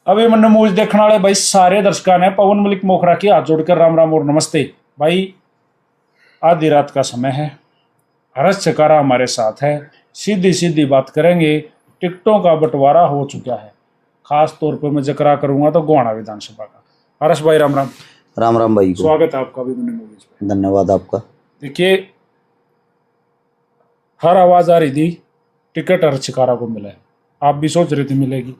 अभी मैंने मूवी देखने वाले भाई सारे दर्शकों ने पवन मलिक मोखरा की हाथ जोड़कर राम राम और नमस्ते। भाई आधी रात का समय है, हर्ष चकारा हमारे साथ है, सीधी सीधी बात करेंगे। टिकटों का बंटवारा हो चुका है, खास तौर पे मैं जिक्र करूंगा तो गोहाना विधानसभा का। हर्ष भाई राम राम। राम राम भाई को स्वागत है आपका भी मैंने मूवीज पे। धन्यवाद आपका। देखिए, हर आवाज आ रही थी टिकट हर्ष चकारा को मिला है, आप भी सोच रहे थे मिलेगी।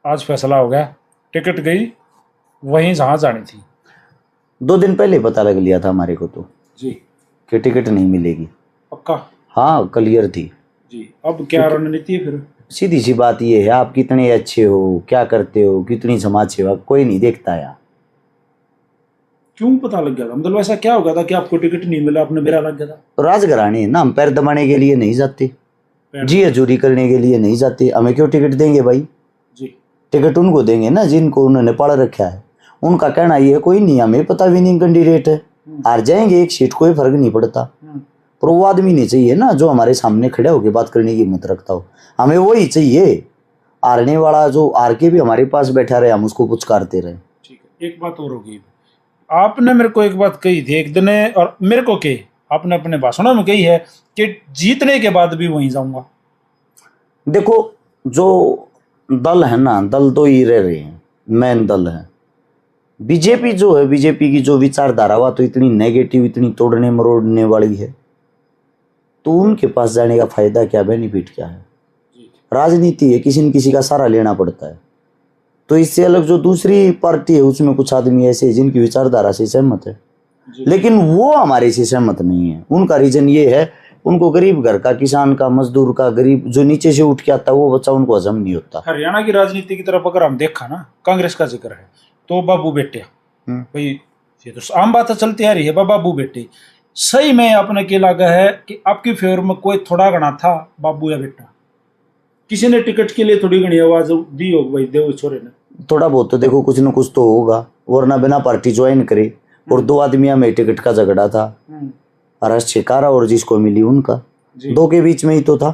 आज फैसला हो गया, टिकट गई वहीं जहां जानी थी। 2 दिन पहले पता लग लिया था हमारे को तो जी कि टिकट नहीं मिलेगी। पक्का? हाँ, क्लियर थी जी। अब क्या रणनीति है फिर? सीधी सी बात ये है, आप कितने अच्छे हो, क्या करते हो, कितनी समाज सेवा, कोई नहीं देखता यार। क्यों पता लग गया था? मतलब ऐसा क्या हो गया था कि आपको टिकट नहीं मिला, आपने मेरा लग गया था? तो राजघराने हैं ना, हम पैर दबाने के लिए नहीं जाते, जी हजूरी करने के लिए नहीं जाते। हमें क्यों टिकट देंगे भाई? जी। टिकट उनको देंगे ना जिनको उन्होंने पढ़ रखा है। उनका कहना ये कोई नहीं, हमें पता भी नहीं कैंडिडेट है, हार जाएंगे एक सीट, कोई फर्क नहीं पड़ता। पर वो आदमी नहीं चाहिए ना जो हमारे सामने खड़े होकर बात करने की हिम्मत रखता हो। हमें वही चाहिए, हारने वाला जो हार के भी हमारे पास बैठा रहे, हम उसको पुचकारते रहे। ठीक है, एक बात और होगी। आपने मेरे को एक बात कही थी एक दिन, और मेरे को कही आपने अपने भाषणों में कही है कि जीतने के बाद भी वहीं जाऊंगा। देखो, जो दल है ना, दल तो ही रह रहे हैं, मेन दल है बीजेपी जो है। बीजेपी की जो विचारधारा हुआ तो इतनी नेगेटिव, इतनी तोड़ने मरोड़ने वाली है, तो उनके पास जाने का फायदा क्या, बेनिफिट क्या है? राजनीति है, किसी न किसी का सहारा लेना पड़ता है। तो इससे अलग जो दूसरी पार्टी है उसमें कुछ आदमी ऐसे हैं जिनकी विचारधारा से सहमत है, लेकिन वो हमारे से सहमत नहीं है। उनका रीजन ये है, उनको गरीब घर का, किसान का, मजदूर का, गरीब जो नीचे से उठ के आता है वो बच्चा उनको हजम नहीं होता। हरियाणा की राजनीति की तरफ अगर हम देखा ना, कांग्रेस का जिक्र है तो बाबू बेटे भाई, ये तो आम बात चलती आ रही है। बाबू बेटे सही में आपने क्या लगा है कि आपकी फेवर में कोई थोड़ा घना था बाबू या बेटा? किसी ने टिकट के लिए थोड़ी घनी आवाज दी हो भाई, देव छोरे ने? थोड़ा बहुत तो देखो, कुछ न कुछ तो होगा, वरना बिना पार्टी ज्वाइन करे। और 2 आदमियों में टिकट का झगड़ा था, हर्ष चकारा और जिसको मिली उनका, 2 के बीच में ही तो था।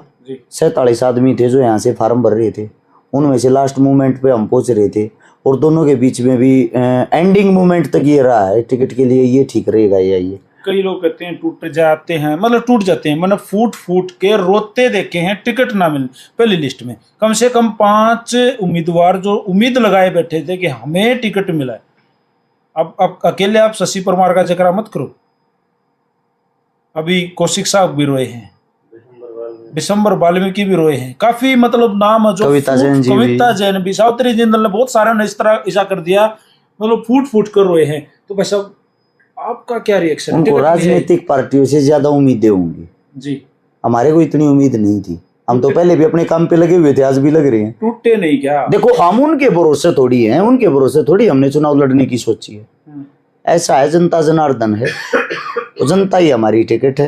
47 आदमी थे जो यहाँ से फार्म भर रहे थे, उनमें से लास्ट मोमेंट पे हम पहुंच रहे थे, और दोनों के बीच में भी एंडिंग मोमेंट तक ये रहा है टिकट के लिए, ये ठीक रहेगा या ये? कई लोग कहते हैं टूट जाते हैं, मतलब टूट जाते हैं, मतलब फूट फूट के रोते देखे हैं टिकट ना मिलने। पहली लिस्ट में कम से कम 5 उम्मीदवार जो उम्मीद लगाए बैठे थे कि हमें टिकट मिला है। अब अकेले आप शशि परमार का जिक्र मत करो, अभी कौशिक साहब भी रोए हैं, बिशंबर वाल्मीकि भी रोए हैं, काफी मतलब नाम है जो कविता जैन भी, सावित्री जिंदल ने, बहुत सारे ने इस तरह ऐसा कर दिया, मतलब फूट फूट कर रोए हैं। तो भाई साहब आपका क्या रिएक्शन? उनको राजनीतिक पार्टियों से ज्यादा उम्मीदें होंगी जी, हमारे को इतनी उम्मीद नहीं थी। हम तो पहले भी अपने काम पे लगे हुए थे, आज भी लग रहे हैं। टूटे नहीं क्या? देखो, हम उनके भरोसे थोड़ी हैं, उनके भरोसे थोड़ी हमने चुनाव लड़ने की सोची है। ऐसा है, जनता जनार्दन है, तो जनता ही हमारी टिकट है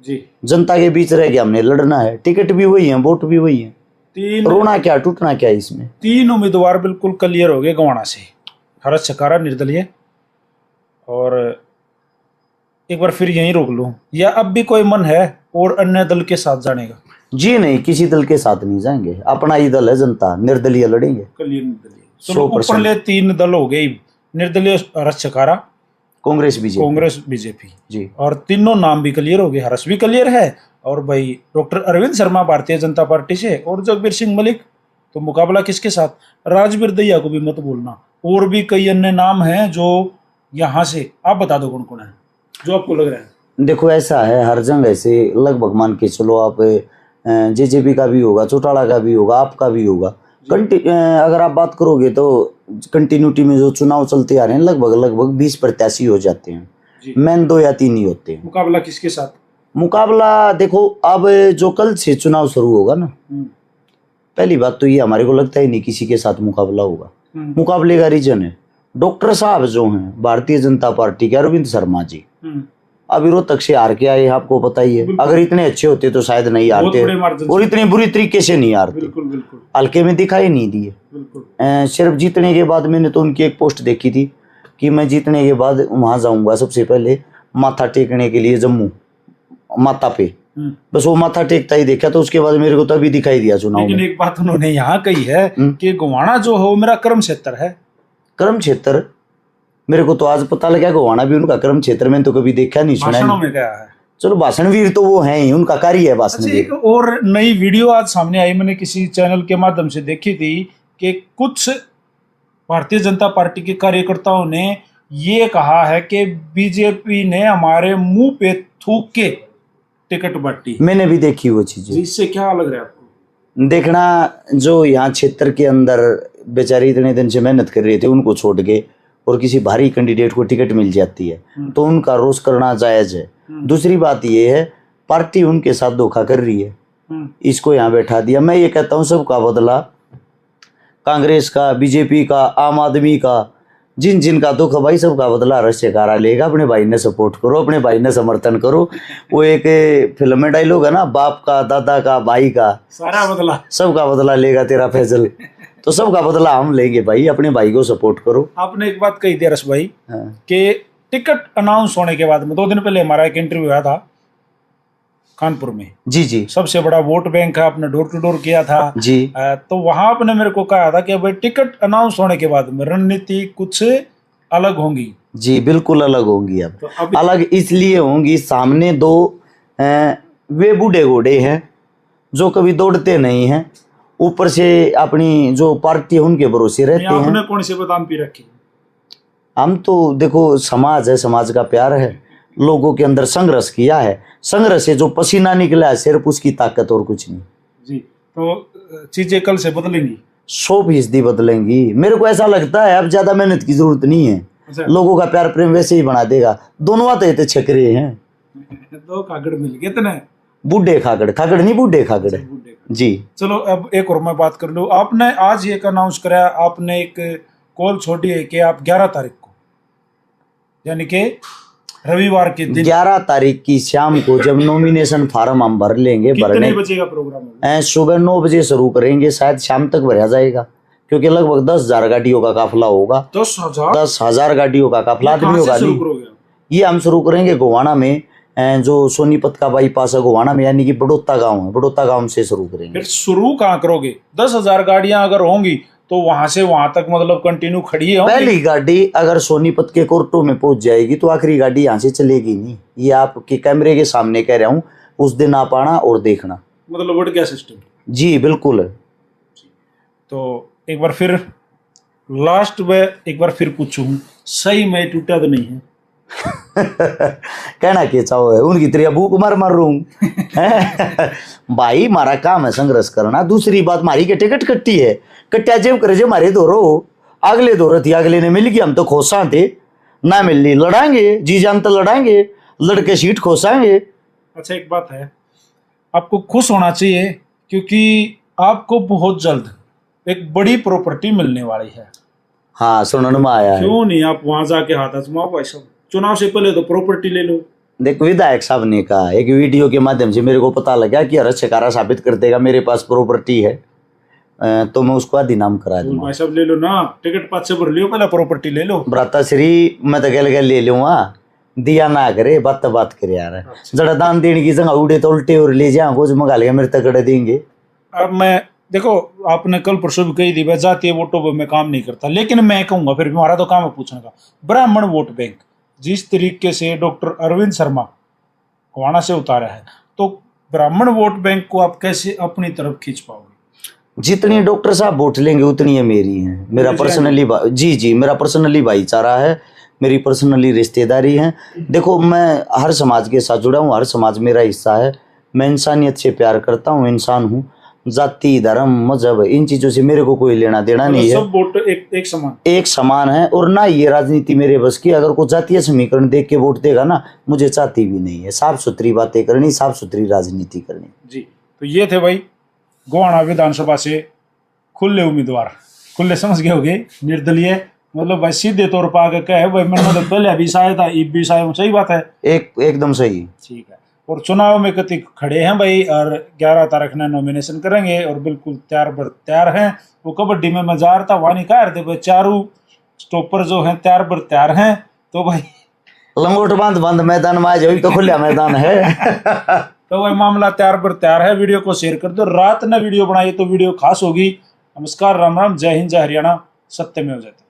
जी। जनता के बीच रह के हमने लड़ना है, टिकट भी वही है, वोट भी वही है। रोना क्या, टूटना क्या इसमें? 3 उम्मीदवार बिल्कुल क्लियर हो गए गोहाना से, हर्ष चकारा, निर्दलीय, और एक बार फिर यहीं रोक लूं, या अब भी कोई मन है और अन्य दल के साथ जाने का? जी नहीं, किसी दल के साथ नहीं जाएंगे, अपना ही दल है जनता, निर्दलीय लड़ेंगे। चलो, ऊपरले 3 दल हो गए, निर्दलीय, हर्ष चकारा, कांग्रेस बीजेपी जी, और तीनों नाम भी क्लियर हो गए। हर्ष भी क्लियर है, और भाई डॉक्टर अरविंद शर्मा भारतीय जनता पार्टी से, और जगबीर सिंह मलिक। तो मुकाबला किसके साथ? राजवीर दहिया को भी मत भूलना, और भी कई अन्य नाम हैं जो यहाँ से, आप बता दो कौन कौन है जो आपको लग रहा है? देखो, ऐसा है, हर जगह से लगभग मान के चलो आप, जेजेपी का भी होगा, चौटाला का भी होगा, आपका भी होगा। अगर आप बात करोगे तो कंटिन्यूटी में जो चुनाव चलते आ रहे हैं, लगभग 20 प्रत्याशी हो जाते हैं, मेन 2 या 3 ही होते हैं। मुकाबला किसके साथ? मुकाबला देखो, अब जो कल से चुनाव शुरू होगा ना, पहली बात तो ये, हमारे को लगता ही नहीं किसी के साथ मुकाबला होगा। मुकाबले का रीजन है, डॉक्टर साहब जो हैं भारतीय जनता पार्टी के, अरविंद शर्मा जी, अभी रोहतक से हार के आए, आपको पता ही है। अगर इतने अच्छे होते तो शायद नहीं हारते, और इतनी बुरी तरीके से नहीं हारते, हल्के में दिखाई नहीं दिए। सिर्फ जीतने के बाद मैंने तो उनकी एक पोस्ट देखी थी कि मैं जीतने के बाद वहां जाऊंगा सबसे पहले माथा टेकने के लिए, जम्मू माता पे बस वो माथा टेकता ही देखा, तो उसके बाद मेरे को तभी दिखाई दिया चुनाव लेकिन में। एक बात उन्होंने यहाँ कही है कि गोवाना जो है वो मेरा कर्म क्षेत्र है। कर्म क्षेत्र? मेरे को तो आज पता लगा गोवाना भी उनका कर्म क्षेत्र, में तो कभी देखा नहीं, सुना भाषणों नहीं। में क्या है? चलो भाषणवीर तो वो हैं ही, उनका कार्य है भाषण अच्छा, वीर। एक और नई वीडियो आज सामने आई, मैंने किसी चैनल के माध्यम से देखी थी कि कुछ भारतीय जनता पार्टी के कार्यकर्ताओं ने ये कहा है कि बीजेपी ने हमारे मुंह पे थूक के टिकट बांटी। मैंने भी देखी वो चीजें। इससे क्या लग रहा है आपको? देखना, जो यहाँ क्षेत्र के अंदर बेचारे इतने दिन से मेहनत कर रहे थे, उनको छोड़ के और किसी भारी कैंडिडेट को टिकट मिल जाती है तो उनका रोष करना जायज है। दूसरी बात ये है, पार्टी उनके साथ धोखा कर रही है, इसको यहाँ बैठा दिया। मैं ये कहता हूँ सबका बदला, कांग्रेस का, बीजेपी का, आम आदमी का, जिन जिन का दुख है भाई, सबका बदला रश्यकारा लेगा। अपने भाई ने सपोर्ट करो, अपने भाई ने समर्थन करो। वो एक फिल्म में डायलॉग है ना, बाप का, दादा का, भाई का, सारा बदला, सबका बदला लेगा तेरा फैजल। तो सबका बदला हम लेंगे भाई, अपने भाई को सपोर्ट करो। आपने एक बात कही थी रस भाई, हाँ। कि टिकट अनाउंस होने के बाद में 2 दिन पहले हमारा एक इंटरव्यू आया था कानपुर में। जी जी सबसे बड़ा वोट बैंक है, आपने डोर टू डोर किया था जी। तो वहां आपने मेरे को कहा था कि भाई टिकट अनाउंस होने के बाद में रणनीति कुछ अलग होंगी। जी बिल्कुल अलग होंगी। अब तो अभी अलग इसलिए होंगी, सामने दो वे बूढ़े घोड़े हैं जो कभी दौड़ते नहीं हैं, ऊपर से अपनी जो पार्टी है उनके भरोसे रहते हैं। आपने कौन से बादाम पी रखी? हम तो देखो, समाज है, समाज का प्यार है, लोगों के अंदर संघर्ष किया है, संघर्ष से जो पसीना निकला है सिर्फ उसकी ताकत और कुछ नहीं जी। तो चीजें कल से बदलेंगी? 100% बदलेंगी। मेरे को ऐसा लगता है अब ज्यादा मेहनत की जरूरत नहीं है। अच्छा। लोगों का प्यार प्रेम वैसे ही बना देगा। दोनों आते छकरे हैं, 2 कागड़ मिल गए इतने। बूढ़े खागड़, खागड़ नहीं बूढ़े खागड़ जी। चलो अब एक और मैं बात कर लूँ। आपने आज एक अनाउंस कराया, आपने एक कॉल छोड़ी है कि आप 11 तारीख को, यानी कि रविवार के दिन, 11 तारीख की शाम को जब नॉमिनेशन फार्म हम भर लेंगे, कितने भरने बजे का प्रोग्राम होगा? सुबह 9 बजे शुरू करेंगे, शायद शाम तक भरा जाएगा, क्योंकि लगभग 10,000 गाड़ियों का काफिला होगा। 10,000? 10,000 गाड़ियों का काफिला, आदमियों का शुरू नहीं। करोगे? ये हम शुरू करेंगे गोवाना में, जो सोनीपत का बाईपास है गोवाना में, यानी कि बड़ौता गांव है, बड़ौता गांव से शुरू करेंगे। फिर शुरू कहाँ करोगे? 10,000 गाड़ियां अगर होंगी तो वहां से वहां तक मतलब कंटिन्यू खड़ी है? पहली गाड़ी अगर सोनीपत के कोर्टों में पहुंच जाएगी तो आखिरी गाड़ी यहाँ से चलेगी नहीं। ये आपके कैमरे के सामने कह रहा हूँ, उस दिन आप आना और देखना। मतलब बढ़ गया सिस्टम? जी बिल्कुल। तो एक बार फिर लास्ट में एक बार फिर पूछूं, सही में टूटा तो नहीं है? कहना के चाहो है, उनकी तरह भूख मार मार रू भाई, हमारा काम है संघर्ष करना। दूसरी बात, मारी के टिकट कट्टी है, कट्टिया जेब करे जो मारे दौरो, अगले दौर थी, अगले ने मिल गया, हम तो खोसा थे ना मिलनी, लड़ाएंगे जी जान तो लड़ाएंगे, लड़के सीट खोसाएंगे। अच्छा एक बात है, आपको खुश होना चाहिए क्योंकि आपको बहुत जल्द एक बड़ी प्रॉपर्टी मिलने वाली है। हाँ सुनने में आया है। क्यों नहीं आप वहां जाके हाथ आजमाओ भाई साहब, चुनाव से पहले तो प्रॉपर्टी ले लो। देखो, विधायक साहब ने कहा एक वीडियो के माध्यम से, मेरे को पता लगा कि हरस शकारा साबित कर देगा मेरे पास प्रॉपर्टी है, तो मैं उसको अधिनाम करा दूंगा। भाई साहब ले लो ना, टिकट 5 से भर लियो, पहले प्रॉपर्टी ले लो। भ्राता श्री, मैं तो गल गल ले लूंगा, दिया ना करे, बात करे यार। जरा दान देने की जगह उड़े तो उल्टे और ले जा, कुछ मंगा लेगा, मेरे तक देंगे। अब मैं देखो, आपने कल परसों भी कही थी, मैं जातीय वोटों पर मैं काम नहीं करता, लेकिन मैं कहूंगा फिर भी हमारा तो काम है पूछने का। ब्राह्मण वोट बैंक जिस तरीके से डॉक्टर अरविंद शर्मा गोवाना से उतारा है, तो ब्राह्मण वोट बैंक को आप कैसे अपनी तरफ खींच पाओगे? जितनी डॉक्टर साहब वोट लेंगे उतनी है मेरी है। मेरा पर्सनली जी मेरा पर्सनली भाईचारा है, मेरी पर्सनली रिश्तेदारी है। देखो, मैं हर समाज के साथ जुड़ा हूँ, हर समाज मेरा हिस्सा है। मैं इंसानियत से प्यार करता हूँ, इंसान हूँ। जाति, धर्म, मजहब, इन चीजों से मेरे को कोई लेना देना नहीं है। सब वोट एक समान है। और ना ये राजनीति मेरे बस की। अगर कोई जातीय समीकरण देख के वोट देगा ना, मुझे चाहती भी नहीं है। साफ सुथरी बातें करनी, साफ सुथरी राजनीति करनी। जी, तो ये थे भाई गोवाना विधानसभा से खुले उम्मीदवार। खुले समझ गए होगे, निर्दलीय, मतलब भाई सीधे तौर पर आगे कहे भाई मैंने तो पहले अभी शायद था, अब भी शायद। सही बात है, एकदम सही। ठीक है। और चुनाव में कति खड़े हैं भाई, और 11 तारीख ने नॉमिनेशन करेंगे और बिल्कुल तैयार हैं। वो कबड्डी में मैं जा रहा था, वहां नहीं कह रहे थे भाई, चारों स्टॉपर जो हैं तैयार हैं। तो भाई लंगोट बांध मैदान में आ जाओ, तो खुला मैदान है। तो वह मामला तैयार पर तैयार है। वीडियो को शेयर कर दो। रात ने वीडियो बनाई तो वीडियो खास होगी। नमस्कार, राम राम, जय हिंद, जय हरियाणा, सत्यमेव जयते।